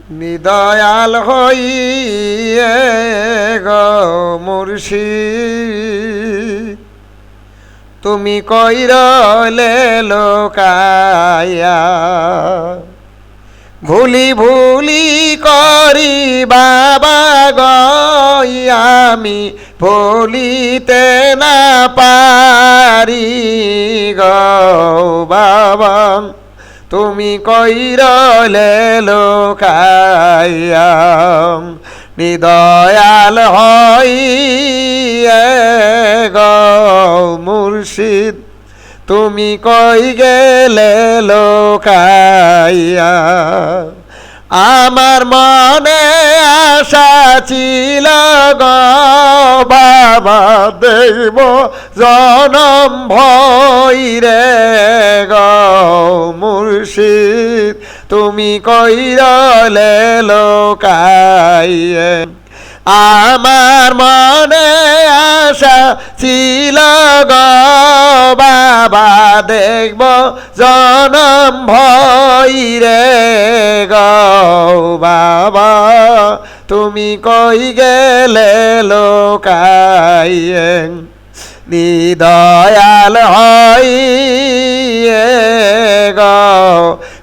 নিদয়াল হইয়ে গো মুর্শিদ তুমি কইরলে লোকায়া ভুলি ভুলি করি বাবা গই আমি ভুলিতে না পারি গো বাবা তুমি কইরলে লোকায়া নিদয়াল হইয়ে গো মুর্শিদ তুমি কই গেলে লোকাইয়া আমার মনে আশা ছিল গো বাবা দেব জনম ভৈরে গো মুর্শিদ তুমি কইরলে লোকাইয়া আমার মনে আশা ছিল গো বাবা দেখব জনম ভৈরে গো বাবা তুমি কই গেলে লোকাইয়ে নিদয়াল হইয়ে গো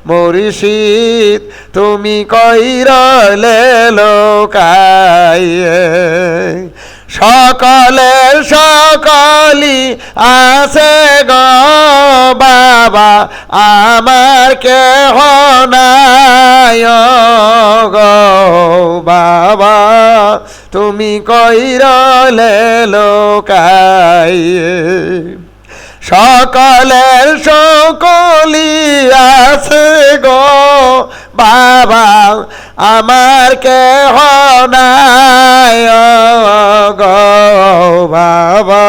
মুর্শিদ তুমি কইরলে লোকাইয়ে সকলের সকলি আছে গো বাবা আমার কেহ নাই গো বাবা তুমি কইরলে লোকাইয়ে সকলের সকলি আছে গো বাবা আমার কেহ নাই গো বাবা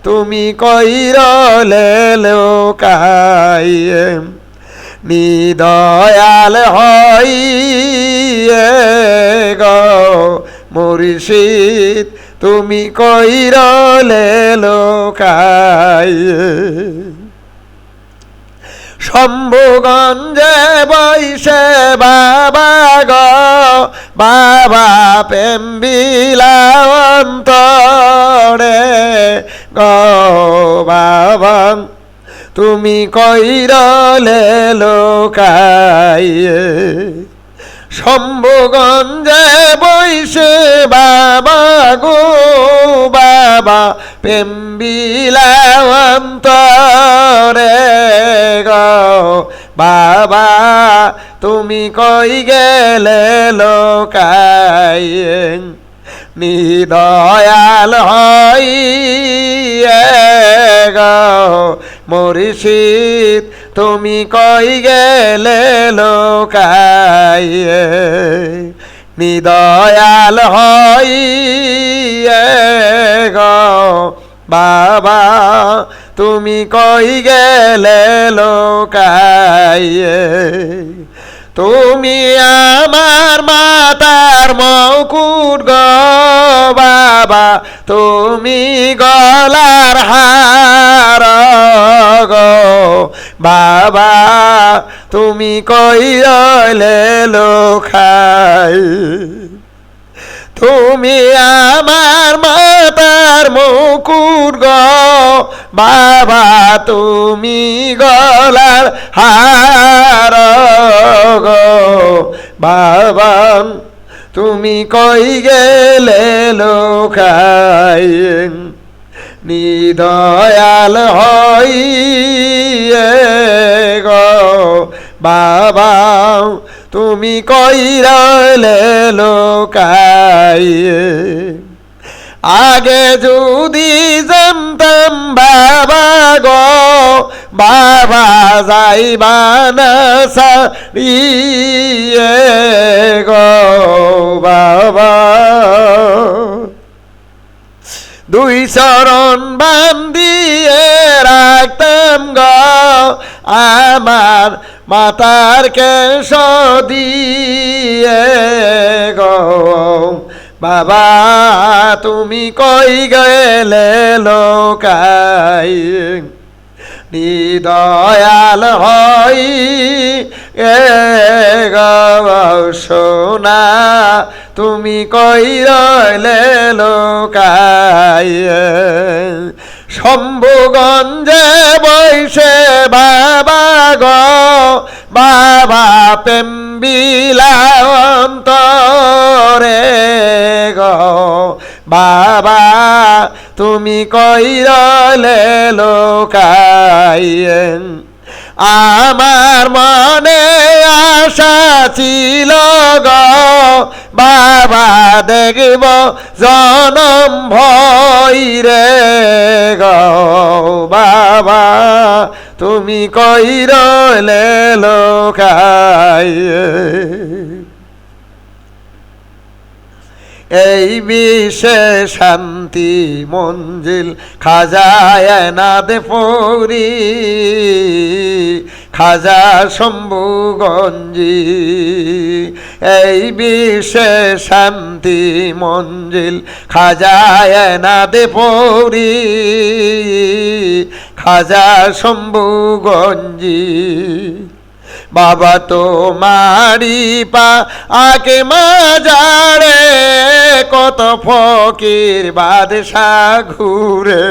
তুমি কইরলে লোকাইয়ে নিদয়াল হইয়ে গো মুর্শিদ তুমি কইরলে লোকাইয়ে শম্ভুগঞ্জে বৈশে বাবা গো বাবা প্রেম বিলান্তরে গো বাবা তুমি কইরলে লোকাইয়ে শম্ভুগঞ্জে বৈশে বাবা গো বাবা প্রেম বিলান্তরে গো বাবা তুমি কই গেলে লোকাইয়ে নিদয়াল হইয়ে গো মুর্শিদ তুমি কই গেলে লোকাইয়ে নিদয়াল হইয়ে গো বাবা তুমি কই গেলে লোকাইয়ে তুমি আমার মাতার মুকুট গো বাবা তুমি গলার হার গো বাবা তুমি কইরলে লোকাই তুমি আমার মাতার মুকুট গো বাবা তুমি গলার হার গো বাবা তুমি কই গেলে লোকাই নিদয়াল হইয়ে গো বাবা তুমি কইরলে লোকাইয়ে আগে যদি জানতাম বাবা গো বাবা যাইবা না সারিয়ে গো বাবা দুই চরণ বান্ধিয়ে রাখতাম গো আমার মাতার কেশ দিয়ে গো বাবা তুমি কই গেলে লোকাই নিদয়াল হই গো সোনা তুমি কই রইলে লোকাইয়া শম্ভুগঞ্জে বৈশে বাবা গো বাবা প্রেম বিলান্তরে গো বাবা তুমি কই রইলে লোকাইয়া আমার মনে আশা ছিল গো বাবা দেখব জনম ভৈরে গো বাবা তুমি কই রইলে লোকাইয়া এই বিশ্বে শান্তি মঞ্জিল খাজায় নাদে পৌরি খাজা শম্ভুগঞ্জি এই বিশ্বে শান্তি মঞ্জিল খাজায় নাদে পৌরি খাজা শম্ভুগঞ্জি বাবা তোমারি পা আকে মাজারে কত ফকির বাদশাহ ঘুরে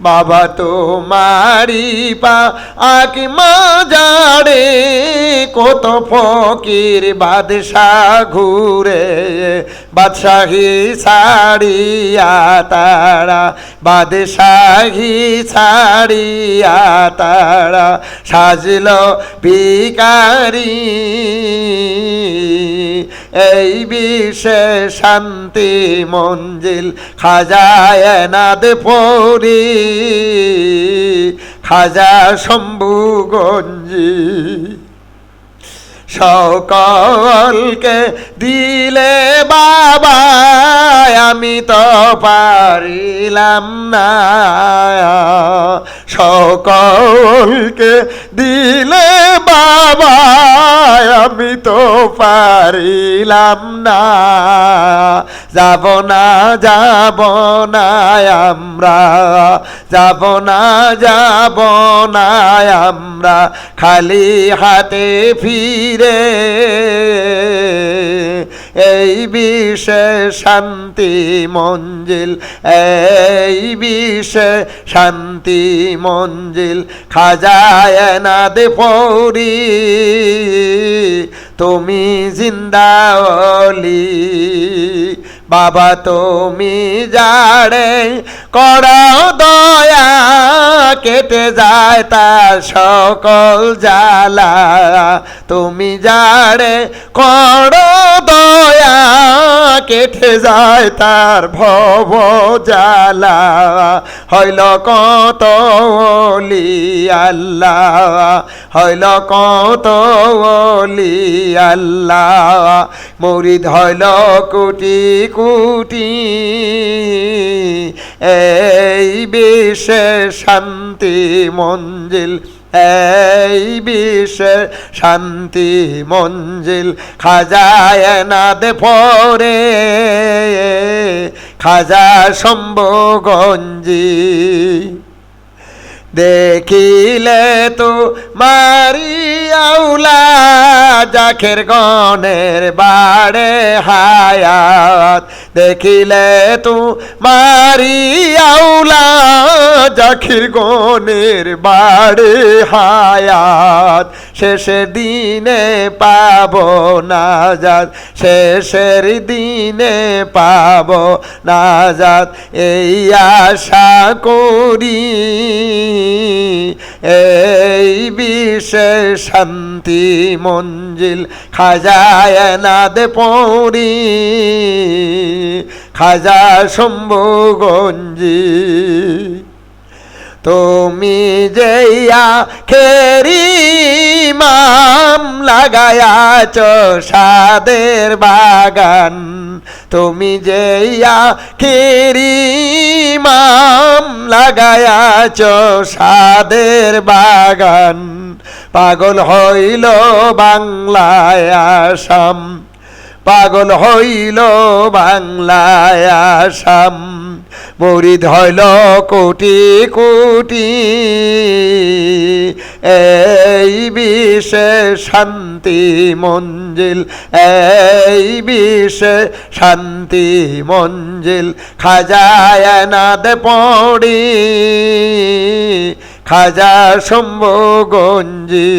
বাবা তোমারি পা আকে মাজারে কত ফকির বাদশাহ ঘুরে বাদশাহী ছাড়িয়া তারা বাদশাহী ছাড়িয়া তারা সাজল ভিখারি এই বিশ্বে শান্তি মঞ্জিল খাজায় নাদ পৌরি খাজা শম্ভুগঞ্জি সকলকে দিলে বাবা আমি তো পারিলাম না সকলকে দিলে বাবা আমি তো পারিলাম না যাব না আমরা যাব না আমরা খালি হাতে ফিরে এই বিশ্বে শান্তি মঞ্জিল এই বিশ্বে শান্তি মঞ্জিল খাজায় নাদে পৌরি তুমি জিন্দা ওলি বাবা তুমি যারে করো দয়া কেটে যায় তার সকল জ্বালা তুমি যারে করো দয়া কেটে যায় তার ভব জ্বালা হইল কত ওলি আল্লাহ হইল কত ওলি আল্লাহ মুরিদ হইল কোটি কোটি এই বিশ্বে শান্তি মঞ্জিল এই বিশ্বে শান্তি মঞ্জিল খাজায় নাদে পরে খাজা শম্ভুগঞ্জি দেখিলে তো মারিয়াউলা জাখের গনের বাড়ে হায়াত দেখিলে তো মারিয়াউলা জাখির গনের বাড়ে হায়াত শেষের দিনে পাব নাজাত শেষের দিনে পাব নাজাত এই আশা করি এই বিশ্বে শান্তি মঞ্জিল খাজায় নাদে পৌরি খাজা শম্ভুগঞ্জি তুমি যেইয়া খেরি মাম লাগায়াছ সাদের বাগান তুমি যেইয়া খেরি মাম লাগায়াছ সাদের বাগান পাগল হইল বাংলায় আসাম পাগল হইল বাংলায় আসাম মুরিদ হইল কোটি কোটি, এই বিশ্বে শান্তি মঞ্জিল, এই বিশ্বে শান্তি মঞ্জিল। খাজা এনাদ পড়ি খাজা শম্ভুগঞ্জি।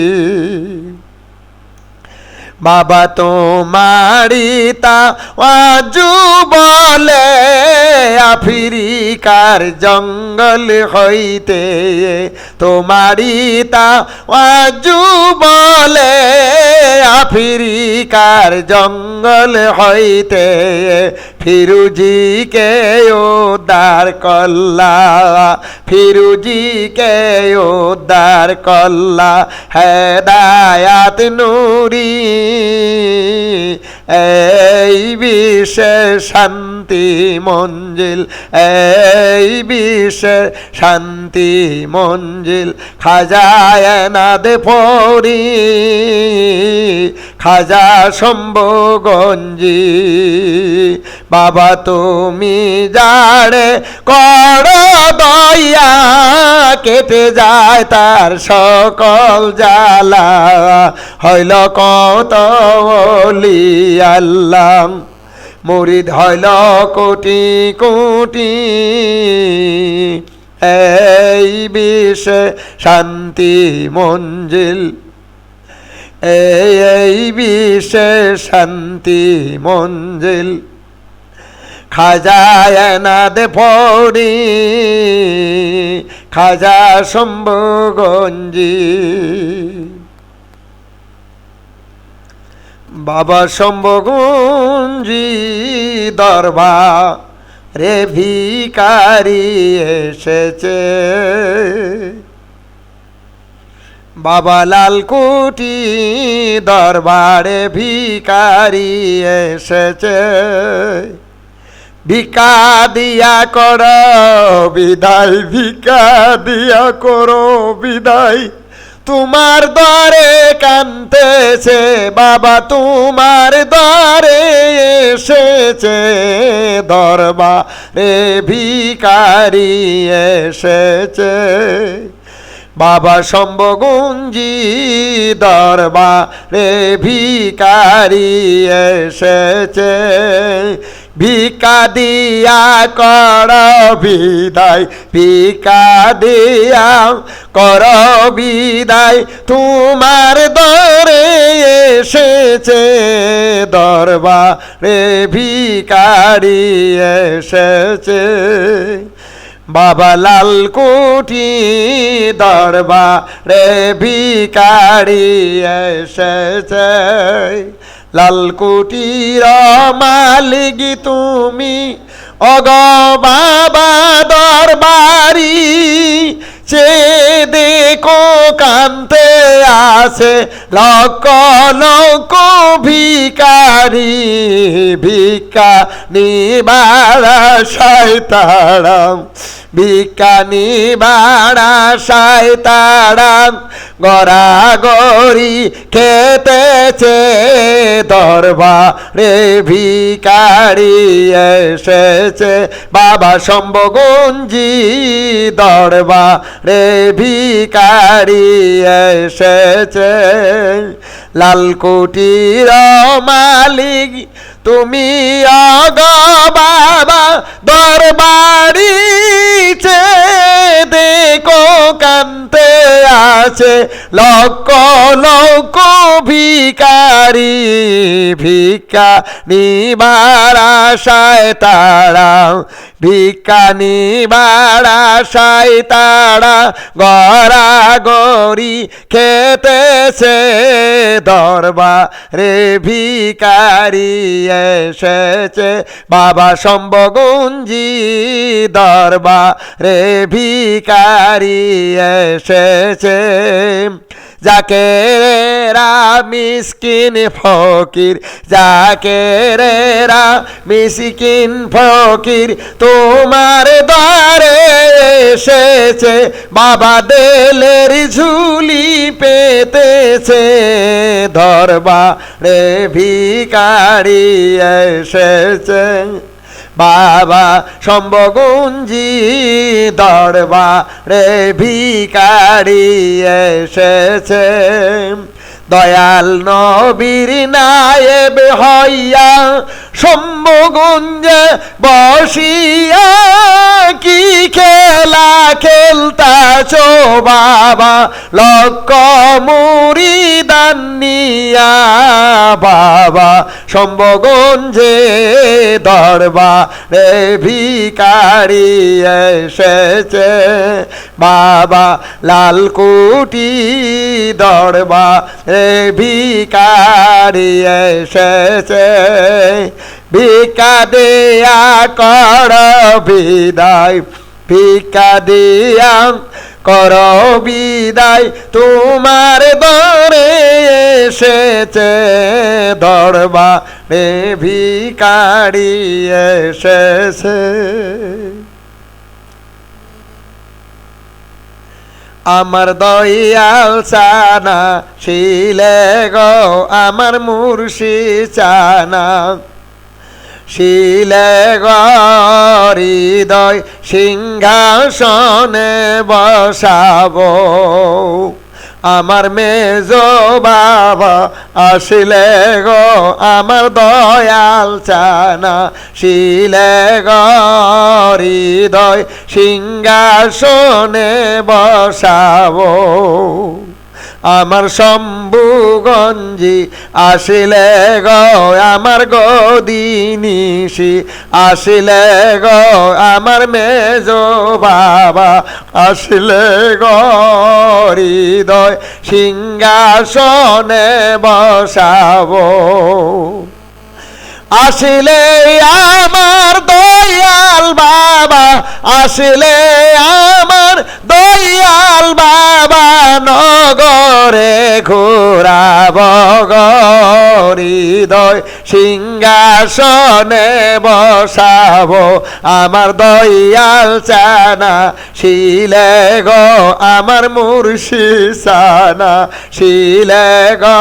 বাবা তোমারি তাওয়াজু বলে আফ্রিকার জঙ্গল হইতে, তোমারি তাওয়াজু বলে আফ্রিকার জঙ্গল হইতে। ফিরুজিকে উদ্ধার কল্লা, ফিরুজিকে উদ্ধার কল্লা, হেদায়াত নূরি, এই বিশ্বে শান্তি মঞ্জিল, এই বিশ্বে শান্তি মঞ্জিল। খাজা এনাদ পড়ি খাজা শম্ভুগঞ্জি। বাবা তুমি যারে কর দয়া, কেটে যায় তার সকল জ্বালা, হইল কত ওলি আল্লাহ। মুরিদ হইল কোটি কোটি, এই বিশ্বে শান্তি মঞ্জিল, এই বিশ্বে শান্তি মঞ্জিল। খাজা এনাদ পড়ি খাজা শম্ভুগঞ্জি। বাবা শম্ভুগঞ্জি দরবারে ভিখারি এসেছে, বাবা লালকুটি দরবারে ভিখারি এসেছে। ভিক্ষা দিয়া করো বিদায়, ভিক্ষা দিয়া করো বিদায়, তোমার দ্বারে কাঁদতেছে বাবা, তোমার দ্বারে এসেছে দরবারে ভিখারি এসেছে। বাবা শম্ভুগঞ্জি দরবারে ভিখারি এসেছে। ভিক্ষা দিয়া কর বিদায়, ভিক্ষা দিয়া কর বিদায়, তোমার দরে এসেছে দরবারে ভিখারি এসেছে। বাবা লালকুটি দরবারে ভিখারি এসেছে। লালকুটির মালিক তুমি অগ বাবা দরবারি, চে দেখো কান্তে আসে লক্ষ লক্ষ ভিখারি। ভিক্ষা নিবার শয়তান, ভিক্ষা নিবার শয়তান, গড়াগড়ি খেতেছে দরবারে ভিখারি এসেছে। বাবা শম্ভুগঞ্জি দরবারে ভিখারি এসেছে। লালকুটির মালিক তুমি অগ বাবা দরবারি, চে দেখো কান্তে আছে লক্ষ লক্ষ ভিখারি। ভিক্ষা নিবার আশায় তারা, ভিক্ষা নিবার আশায় তারা, গড়াগড়ি খেতেছে দরবারে ভিখারি এসেছে। বাবা শম্ভুগঞ্জি দরবারে ভিখারি এসেছে। জাকেরেরা মিসকিন ফকির, জাকেরেরা মিসকিন ফকির, তোমার দ্বারে এসেছে বাবা দেলের ঝুলি পেতেছে দরবারে ভিখারি এসেছে। বাবা শম্ভুগঞ্জি দরবারে ভিখারি এসেছে দয়াল নবীর নায়েব হইয়া শম্ভুগঞ্জে বসিয়া কি খেলা খেলতাছো বাবা লক্ষ মুরিদান নিয়া বাবা শম্ভুগঞ্জে দরবারে ভিখারি এসেছে বাবা লালকুটি দরবারে ভিখারি এসেছে ভিক্ষা দেয়া কর বিদায় ভিক্ষা দিয়া কর বিদায় তোমার দরে এসেছে দরবারে ভিখারি এসেছে আমার দয়াল চানা শিলে গো আমার মুর্শিদ চানা শিলে গো হৃদয় সিংহাসনে বসাবো আমার মেজো বাবা আসিলে গো আমার দয়াল চানা শিলে গো হৃদয় সিংহাসনে বসাবো আমার শম্ভুগঞ্জি আসিলে গো আমার গদিনিশি আসিলে গো আমার মেজো বাবা আসিলে গো হৃদয় সিংহাসনে বসাবো আসিলে আমার দয়াল বাবা আসিলে আমার দয়াল বাবা নগরে ঘোরাব হৃদয় সিংহাসনে বসাবো আমার দয়াল চানা শিলে গো আমার মুর্শিদ চানা শিলে গো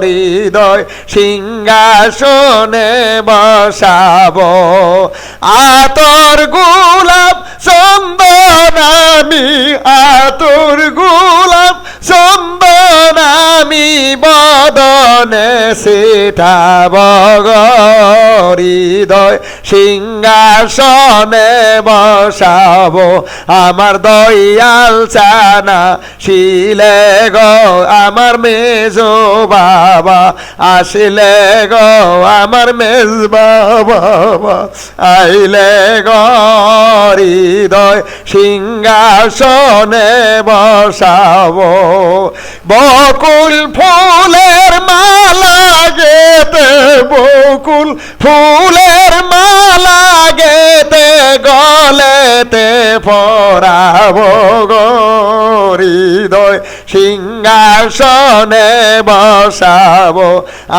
হৃদয় সিংহাসনে বসাবো আতর গোলাপ চন্দন আমি আতর গোলাপ চন্দন আমি বদনে সেটাব হৃদয় সিংহাসনে বসাবো আমার দয়াল চানা শিলে গো আমার মেজো বাবা আসিলে গো আমার মেজ বাবা আইলে গো হৃদয় সিংহাসনে বসাবো বকুল ফুলের মালা গেতে বকুল ফুলের মালা গেতে গলেতে পরাবো হৃদয় সিংহাসনে বসাবো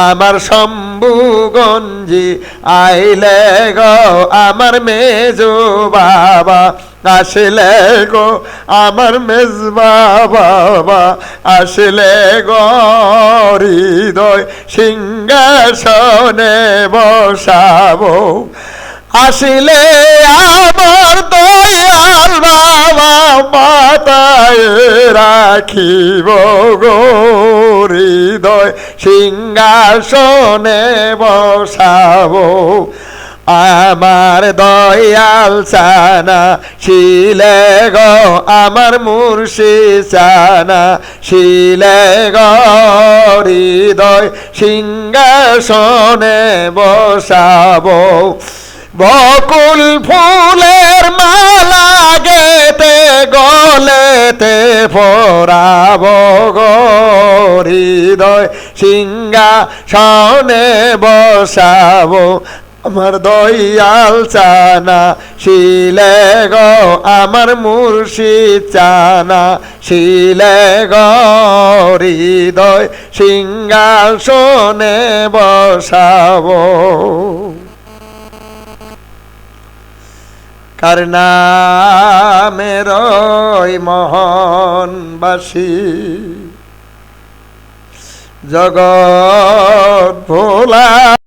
আমার শম্ভুগঞ্জি আইলে গো আমার মেজো বাবা আসিলে গো আমার মেজবা বাবা আসিলে গো হৃদয় সিংহাসনে বসাবো আসিলে আমার দয়াল বাবা মাথায় রাখিব গো হৃদয় সিংহাসনে বসাবো আমার দয়াল চানা শিলে গো আমার মুর্শিদ চানা শিলে গো হৃদয় সিংহাসনে বসাবো বকুল ফুলের মালা গেতে গলেতে পরাবো গো হৃদয় সিংহাসনে বসাবো আমার দয়াল চানা শিলে গো আমার মুর্শিদ চানা শিলে গো হৃদয় সিংহাসনে বসাবো কার নামের মোহনবাসী জগৎ ভোলা